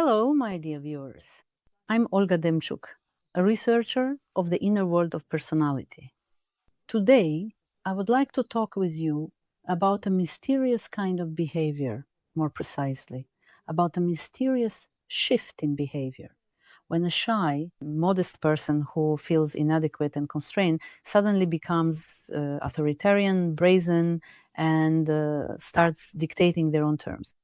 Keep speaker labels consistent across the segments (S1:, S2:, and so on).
S1: Hello, my dear viewers. I'm Olga Demchuk, a researcher of the inner world of personality. Today, I would like to talk with you about a mysterious kind of behavior, more precisely, about a mysterious shift in behavior. When a shy, modest person who feels inadequate and constrained suddenly becomes authoritarian, brazen, and starts dictating their own terms.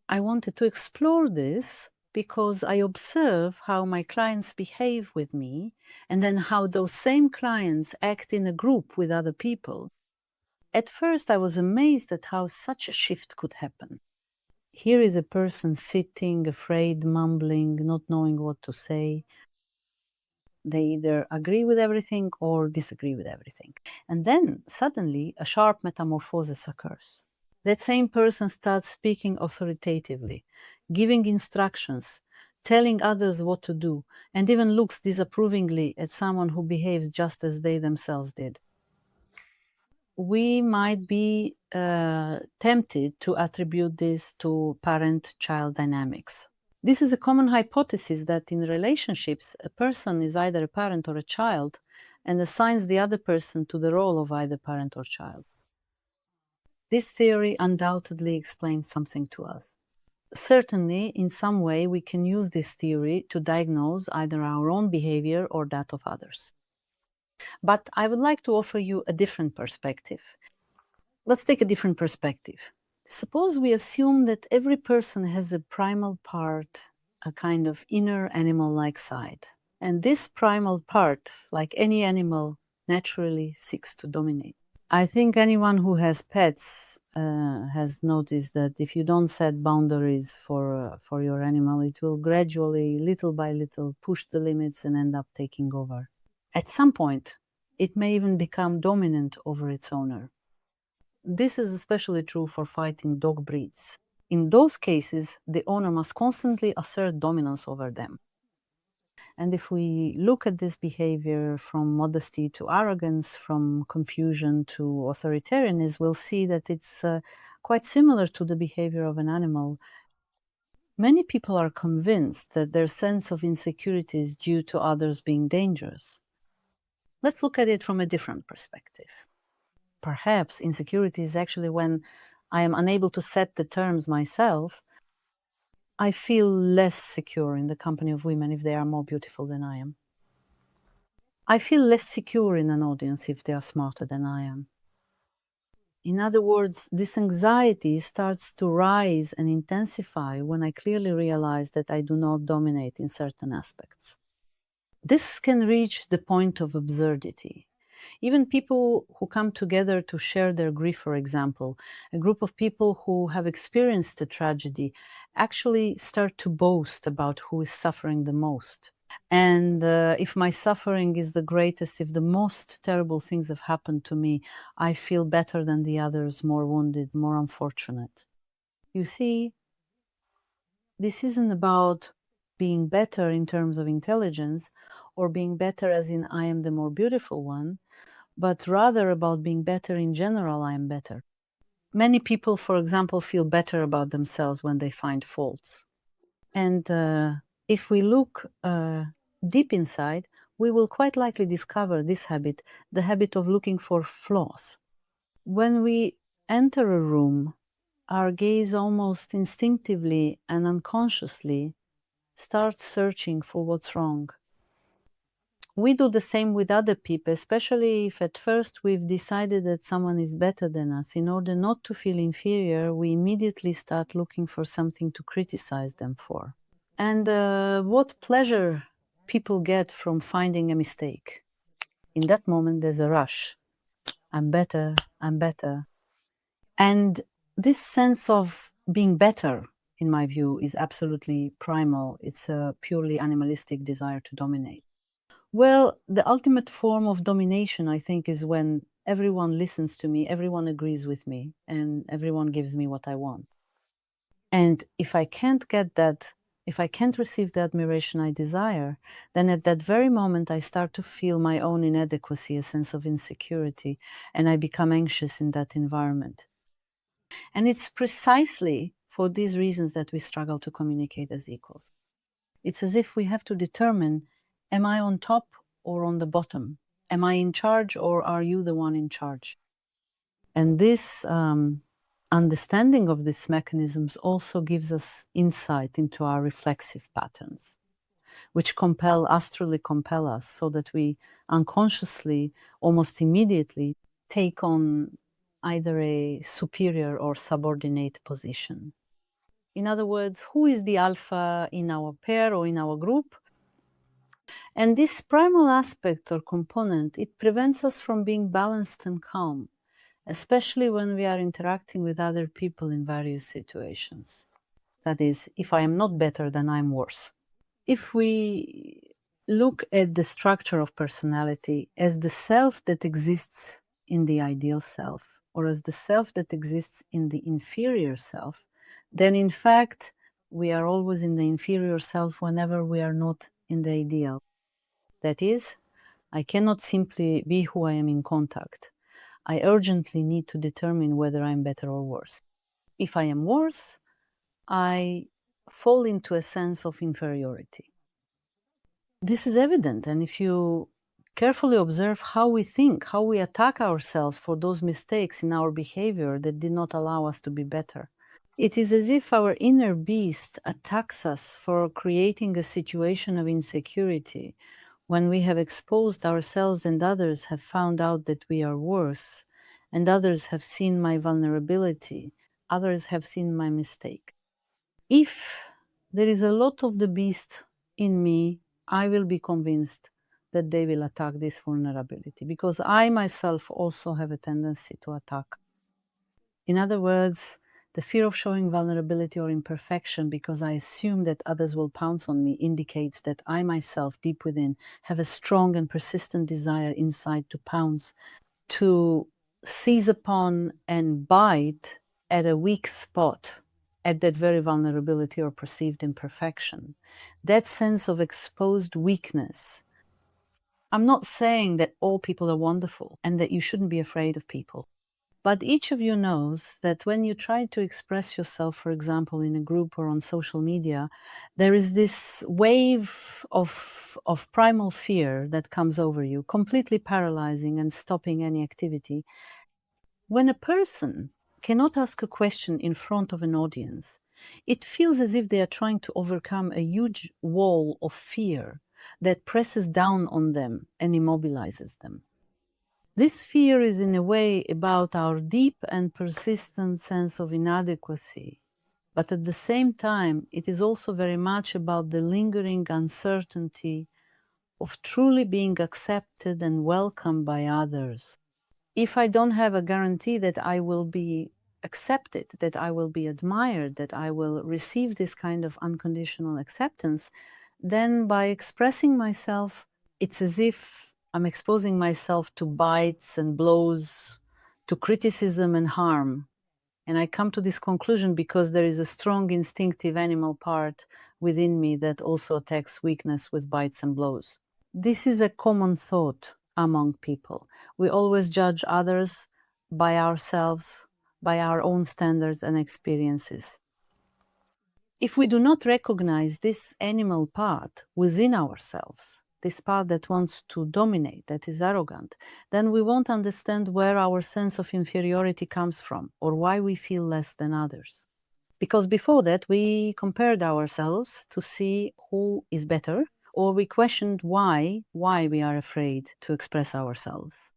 S1: I wanted to explore this because I observe how my clients behave with me and then how those same clients act in a group with other people. At first, I was amazed at how such a shift could happen. Here is a person sitting, afraid, mumbling, not knowing what to say. They either agree with everything or disagree with everything. And then suddenly a sharp metamorphosis occurs. That same person starts speaking authoritatively, giving instructions, telling others what to do, and even looks disapprovingly at someone who behaves just as they themselves did. We might be tempted to attribute this to parent-child dynamics. This is a common hypothesis that in relationships, a person is either a parent or a child and assigns the other person to the role of either parent or child. This theory undoubtedly explains something to us. Certainly, in some way, we can use this theory to diagnose either our own behavior or that of others. But I would like to offer you a different perspective. Let's take a different perspective. Suppose we assume that every person has a primal part, a kind of inner animal-like side. And this primal part, like any animal, naturally seeks to dominate. I think anyone who has pets has noticed that if you don't set boundaries for your animal, it will gradually, little by little, push the limits and end up taking over. At some point, it may even become dominant over its owner. This is especially true for fighting dog breeds. In those cases, the owner must constantly assert dominance over them. And if we look at this behavior from modesty to arrogance, from confusion to authoritarianism, we'll see that it's quite similar to the behavior of an animal. Many people are convinced that their sense of insecurity is due to others being dangerous. Let's look at it from a different perspective. Perhaps insecurity is actually when I am unable to set the terms myself. I feel less secure in the company of women if they are more beautiful than I am. I feel less secure in an audience if they are smarter than I am. In other words, this anxiety starts to rise and intensify when I clearly realize that I do not dominate in certain aspects. This can reach the point of absurdity. Even people who come together to share their grief, for example, a group of people who have experienced a tragedy, actually start to boast about who is suffering the most. And if my suffering is the greatest, if the most terrible things have happened to me, I feel better than the others, more wounded, more unfortunate. You see, this isn't about being better in terms of intelligence or being better as in I am the more beautiful one, but rather about being better in general. I am better. Many people, for example, feel better about themselves when they find faults. And if we look deep inside, we will quite likely discover this habit, the habit of looking for flaws. When we enter a room, our gaze almost instinctively and unconsciously starts searching for what's wrong. We do the same with other people, especially if at first we've decided that someone is better than us. In order not to feel inferior, we immediately start looking for something to criticize them for. And what pleasure people get from finding a mistake. In that moment, there's a rush. I'm better, I'm better. And this sense of being better, in my view, is absolutely primal. It's a purely animalistic desire to dominate. Well, the ultimate form of domination, I think, is when everyone listens to me, everyone agrees with me, and everyone gives me what I want. And if I can't get that, if I can't receive the admiration I desire, then at that very moment I start to feel my own inadequacy, a sense of insecurity, and I become anxious in that environment. And it's precisely for these reasons that we struggle to communicate as equals. It's as if we have to determine, am I on top or on the bottom? Am I in charge or are you the one in charge? And this understanding of these mechanisms also gives us insight into our reflexive patterns, which astrally compel us, so that we unconsciously, almost immediately, take on either a superior or subordinate position. In other words, who is the alpha in our pair or in our group? And this primal aspect or component, it prevents us from being balanced and calm, especially when we are interacting with other people in various situations. That is, if I am not better, then I'm worse. If we look at the structure of personality as the self that exists in the ideal self, or as the self that exists in the inferior self, then in fact, we are always in the inferior self whenever we are not in the ideal. That is, I cannot simply be who I am in contact. I urgently need to determine whether I'm better or worse. If I am worse, I fall into a sense of inferiority. This is evident, and if you carefully observe how we think, how we attack ourselves for those mistakes in our behavior that did not allow us to be better, it is as if our inner beast attacks us for creating a situation of insecurity when we have exposed ourselves and others have found out that we are worse, and others have seen my vulnerability, others have seen my mistake. If there is a lot of the beast in me, I will be convinced that they will attack this vulnerability, because I myself also have a tendency to attack. In other words, the fear of showing vulnerability or imperfection because I assume that others will pounce on me indicates that I myself, deep within, have a strong and persistent desire inside to pounce, to seize upon and bite at a weak spot, at that very vulnerability or perceived imperfection. That sense of exposed weakness. I'm not saying that all people are wonderful and that you shouldn't be afraid of people. But each of you knows that when you try to express yourself, for example, in a group or on social media, there is this wave of primal fear that comes over you, completely paralyzing and stopping any activity. When a person cannot ask a question in front of an audience, it feels as if they are trying to overcome a huge wall of fear that presses down on them and immobilizes them. This fear is in a way about our deep and persistent sense of inadequacy, but at the same time, it is also very much about the lingering uncertainty of truly being accepted and welcomed by others. If I don't have a guarantee that I will be accepted, that I will be admired, that I will receive this kind of unconditional acceptance, then by expressing myself, it's as if I'm exposing myself to bites and blows, to criticism and harm. And I come to this conclusion because there is a strong instinctive animal part within me that also attacks weakness with bites and blows. This is a common thought among people. We always judge others by ourselves, by our own standards and experiences. If we do not recognize this animal part within ourselves, this part that wants to dominate, that is arrogant, then we won't understand where our sense of inferiority comes from or why we feel less than others. Because before that, we compared ourselves to see who is better, or we questioned why we are afraid to express ourselves.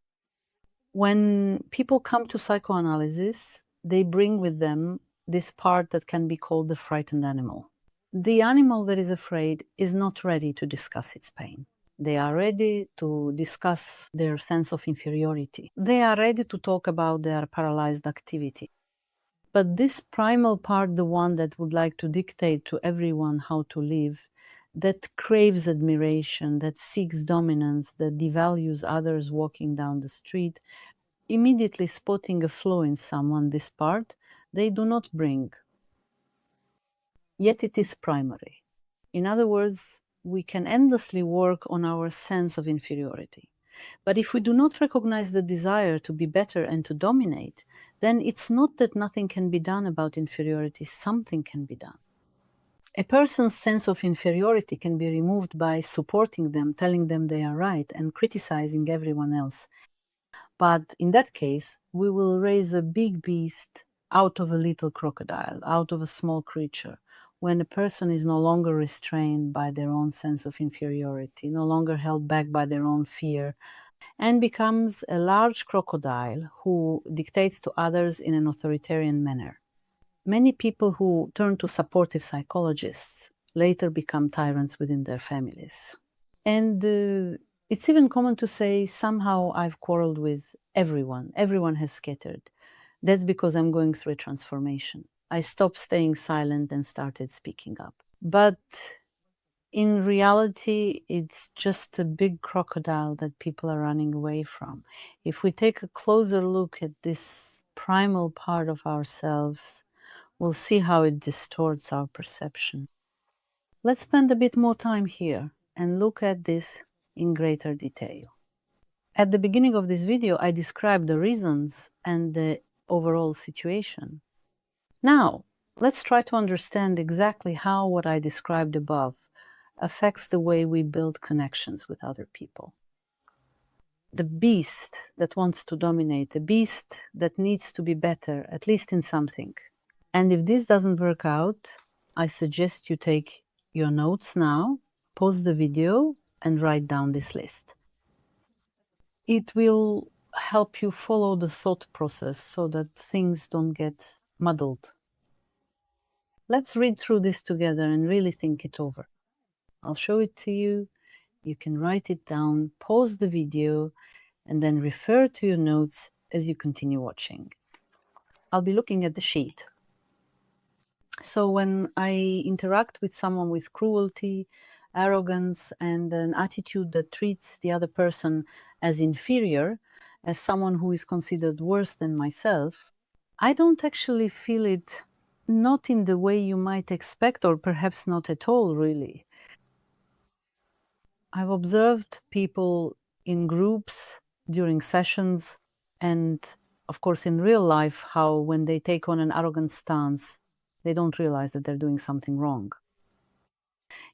S1: When people come to psychoanalysis, they bring with them this part that can be called the frightened animal. The animal that is afraid is not ready to discuss its pain. They are ready to discuss their sense of inferiority. They are ready to talk about their paralyzed activity. But this primal part, the one that would like to dictate to everyone how to live, that craves admiration, that seeks dominance, that devalues others walking down the street, immediately spotting a flaw in someone, this part, they do not bring. Yet it is primary. In other words, we can endlessly work on our sense of inferiority. But if we do not recognize the desire to be better and to dominate, then it's not that nothing can be done about inferiority, something can be done. A person's sense of inferiority can be removed by supporting them, telling them they are right, and criticizing everyone else. But in that case, we will raise a big beast out of a little crocodile, out of a small creature, when a person is no longer restrained by their own sense of inferiority, no longer held back by their own fear, and becomes a large crocodile who dictates to others in an authoritarian manner. Many people who turn to supportive psychologists later become tyrants within their families. And it's even common to say, somehow I've quarreled with everyone. Everyone has scattered. That's because I'm going through a transformation. I stopped staying silent and started speaking up. But in reality, it's just a big crocodile that people are running away from. If we take a closer look at this primal part of ourselves, we'll see how it distorts our perception. Let's spend a bit more time here and look at this in greater detail. At the beginning of this video, I described the reasons and the overall situation. Now, let's try to understand exactly how what I described above affects the way we build connections with other people. The beast that wants to dominate, the beast that needs to be better, at least in something. And if this doesn't work out, I suggest you take your notes now, pause the video, and write down this list. It will help you follow the thought process so that things don't get muddled. Let's read through this together and really think it over. I'll show it to you. You can write it down, pause the video, and then refer to your notes as you continue watching. I'll be looking at the sheet. So when I interact with someone with cruelty, arrogance, and an attitude that treats the other person as inferior, as someone who is considered worse than myself, I don't actually feel it, not in the way you might expect, or perhaps not at all, really. I've observed people in groups during sessions and, of course, in real life, how when they take on an arrogant stance, they don't realize that they're doing something wrong.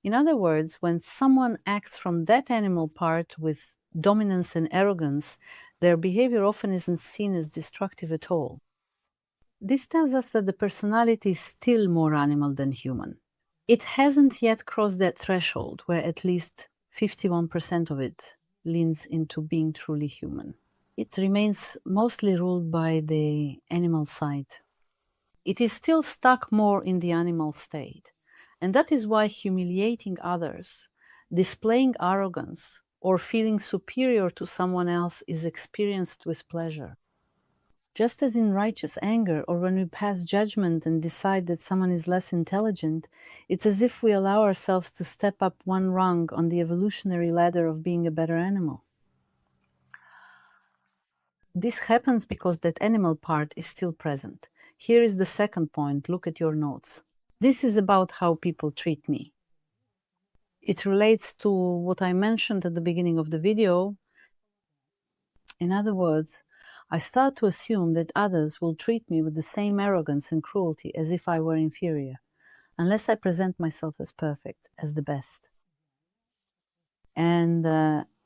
S1: In other words, when someone acts from that animal part with dominance and arrogance, their behavior often isn't seen as destructive at all. This tells us that the personality is still more animal than human. It hasn't yet crossed that threshold where at least 51% of it leans into being truly human. It remains mostly ruled by the animal side. It is still stuck more in the animal state. And that is why humiliating others, displaying arrogance, or feeling superior to someone else is experienced with pleasure. Just as in righteous anger, or when we pass judgment and decide that someone is less intelligent, it's as if we allow ourselves to step up one rung on the evolutionary ladder of being a better animal. This happens because that animal part is still present. Here is the second point. Look at your notes. This is about how people treat me. It relates to what I mentioned at the beginning of the video. In other words, I start to assume that others will treat me with the same arrogance and cruelty as if I were inferior, unless I present myself as perfect, as the best. And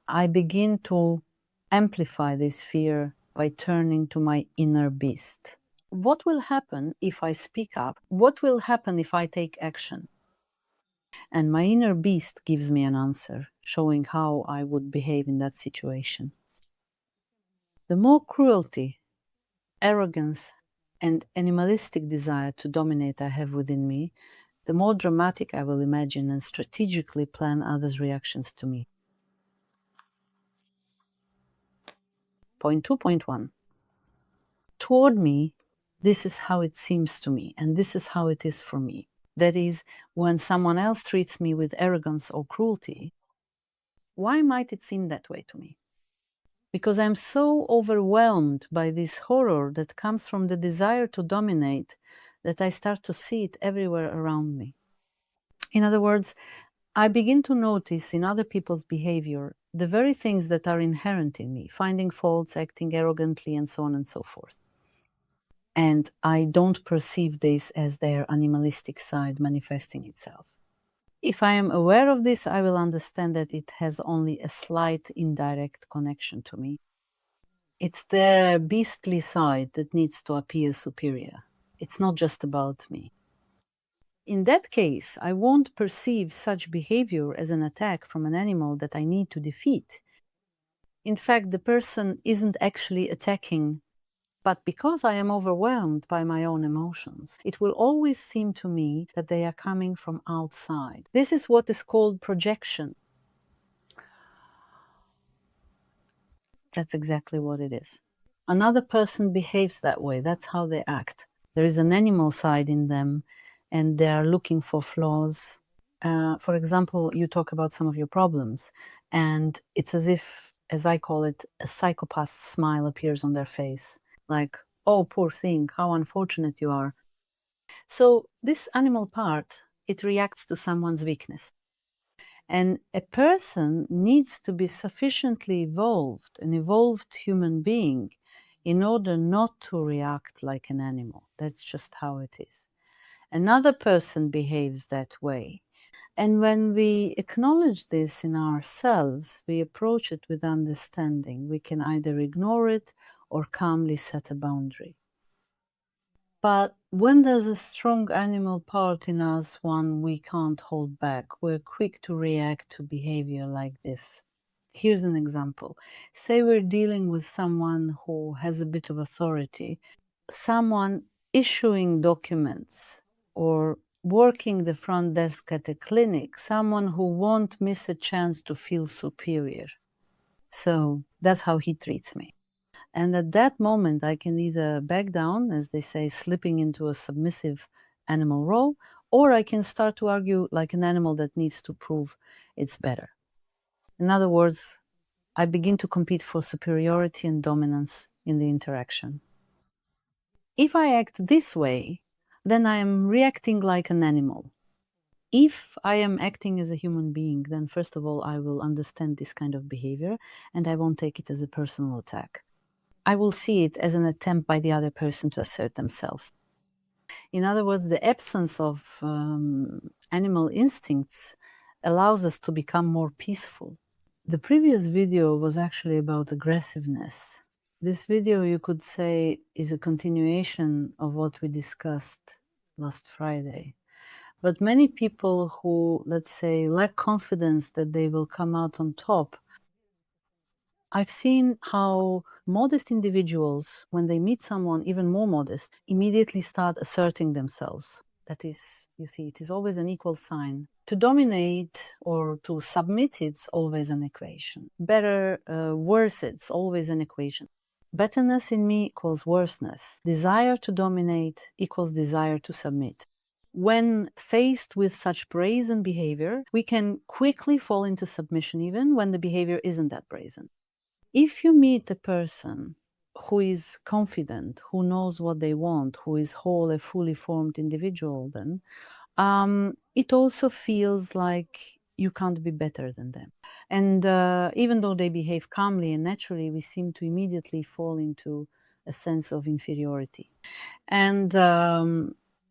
S1: I begin to amplify this fear by turning to my inner beast. What will happen if I speak up? What will happen if I take action? And my inner beast gives me an answer, showing how I would behave in that situation. The more cruelty, arrogance, and animalistic desire to dominate I have within me, the more dramatic I will imagine and strategically plan others' reactions to me. Point 2.1. Toward me, this is how it seems to me, and this is how it is for me. That is, when someone else treats me with arrogance or cruelty, why might it seem that way to me? Because I'm so overwhelmed by this horror that comes from the desire to dominate that I start to see it everywhere around me. In other words, I begin to notice in other people's behavior the very things that are inherent in me, finding faults, acting arrogantly, and so on and so forth. And I don't perceive this as their animalistic side manifesting itself. If I am aware of this, I will understand that it has only a slight indirect connection to me. It's their beastly side that needs to appear superior. It's not just about me. In that case, I won't perceive such behavior as an attack from an animal that I need to defeat. In fact, the person isn't actually attacking, but because I am overwhelmed by my own emotions, it will always seem to me that they are coming from outside. This is what is called projection. That's exactly what it is. Another person behaves that way. That's how they act. There is an animal side in them, and they are looking for flaws. For example, you talk about some of your problems, and it's as if, as I call it, a psychopath smile appears on their face. Like, oh, poor thing, how unfortunate you are. So this animal part, it reacts to someone's weakness. And a person needs to be sufficiently evolved, an evolved human being, in order not to react like an animal. That's just how it is. Another person behaves that way. And when we acknowledge this in ourselves, we approach it with understanding. We can either ignore it or calmly set a boundary. But when there's a strong animal part in us, one we can't hold back, we're quick to react to behavior like this. Here's an example. Say we're dealing with someone who has a bit of authority, someone issuing documents or working the front desk at a clinic, someone who won't miss a chance to feel superior. So that's how he treats me. And at that moment, I can either back down, as they say, slipping into a submissive animal role, or I can start to argue like an animal that needs to prove it's better. In other words, I begin to compete for superiority and dominance in the interaction. If I act this way, then I am reacting like an animal. If I am acting as a human being, then first of all, I will understand this kind of behavior and I won't take it as a personal attack. I will see it as an attempt by the other person to assert themselves. In other words, the absence of animal instincts allows us to become more peaceful. The previous video was actually about aggressiveness. This video, you could say, is a continuation of what we discussed last Friday. But many people who, let's say, lack confidence that they will come out on top, I've seen how modest individuals, when they meet someone even more modest, immediately start asserting themselves. That is, you see, it is always an equal sign. To dominate or to submit, it's always an equation. Better, worse, it's always an equation. Betterness in me equals worseness. Desire to dominate equals desire to submit. When faced with such brazen behavior, we can quickly fall into submission even when the behavior isn't that brazen. If you meet a person who is confident, who knows what they want, who is whole, a fully formed individual, then it also feels like you can't be better than them. And even though they behave calmly and naturally, we seem to immediately fall into a sense of inferiority. And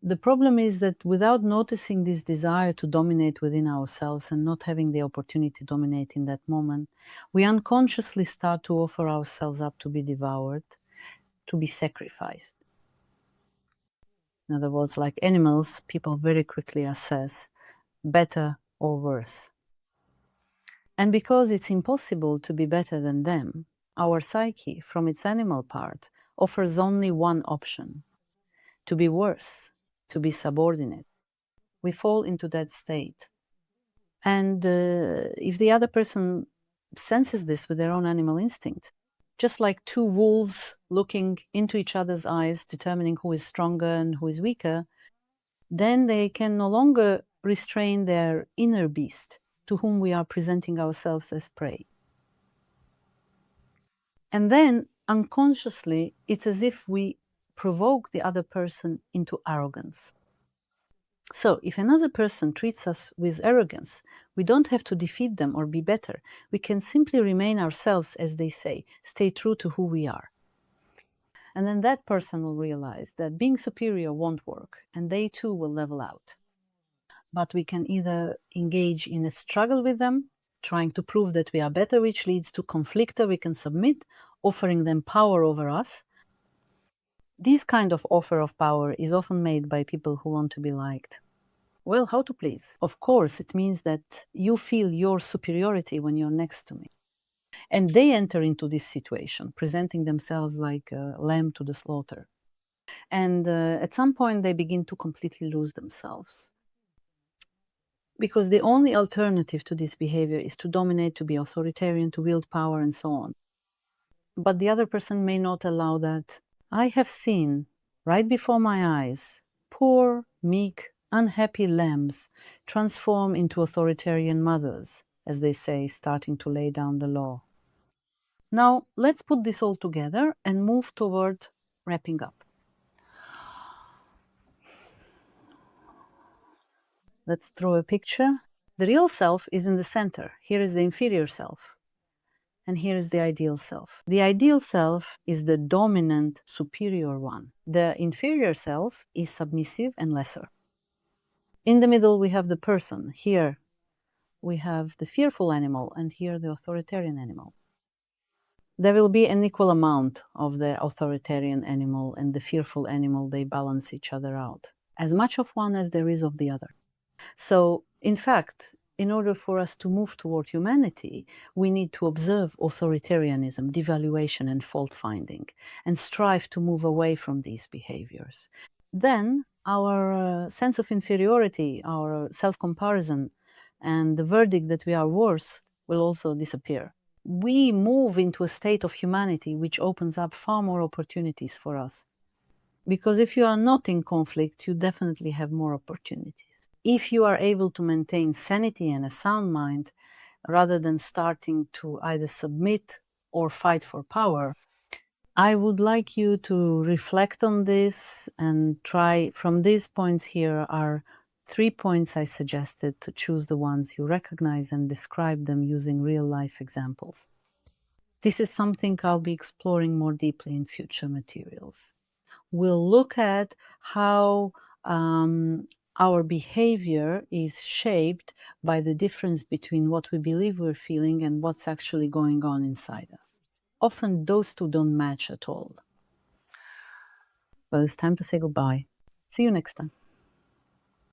S1: the problem is that without noticing this desire to dominate within ourselves and not having the opportunity to dominate in that moment, we unconsciously start to offer ourselves up to be devoured, to be sacrificed. In other words, like animals, people very quickly assess better or worse. And because it's impossible to be better than them, our psyche, from its animal part, offers only one option: to be worse, to be subordinate. We fall into that state. And if the other person senses this with their own animal instinct, just like two wolves looking into each other's eyes, determining who is stronger and who is weaker, then they can no longer restrain their inner beast to whom we are presenting ourselves as prey. And then unconsciously, it's as if we provoke the other person into arrogance. So, if another person treats us with arrogance, we don't have to defeat them or be better. We can simply remain ourselves, as they say, stay true to who we are. And then that person will realize that being superior won't work, and they too will level out. But we can either engage in a struggle with them, trying to prove that we are better, which leads to conflict, or we can submit, offering them power over us. This kind of offer of power is often made by people who want to be liked. Well, how to please? Of course, it means that you feel your superiority when you're next to me. And they enter into this situation, presenting themselves like a lamb to the slaughter. And at some point, they begin to completely lose themselves. Because the only alternative to this behavior is to dominate, to be authoritarian, to wield power, and so on. But the other person may not allow that. I have seen, right before my eyes, poor, meek, unhappy lambs transform into authoritarian mothers, as they say, starting to lay down the law. Now, let's put this all together and move toward wrapping up. Let's draw a picture. The real self is in the center. Here is the inferior self. And here is the ideal self. The ideal self is the dominant, superior one. The inferior self is submissive and lesser. In the middle, we have the person. Here, we have the fearful animal, and here, the authoritarian animal. There will be an equal amount of the authoritarian animal and the fearful animal. They balance each other out. As much of one as there is of the other. So, in fact, in order for us to move toward humanity, we need to observe authoritarianism, devaluation, and fault finding, and strive to move away from these behaviors. Then our sense of inferiority, our self comparison, and the verdict that we are worse will also disappear. We move into a state of humanity which opens up far more opportunities for us. Because if you are not in conflict, you definitely have more opportunities. If you are able to maintain sanity and a sound mind, rather than starting to either submit or fight for power, I would like you to reflect on this and try. From these points here are 3 points I suggested to choose the ones you recognize and describe them using real life examples. This is something I'll be exploring more deeply in future materials. We'll look at how our behavior is shaped by the difference between what we believe we're feeling and what's actually going on inside us. Often those two don't match at all. Well, it's time to say goodbye. See you next time.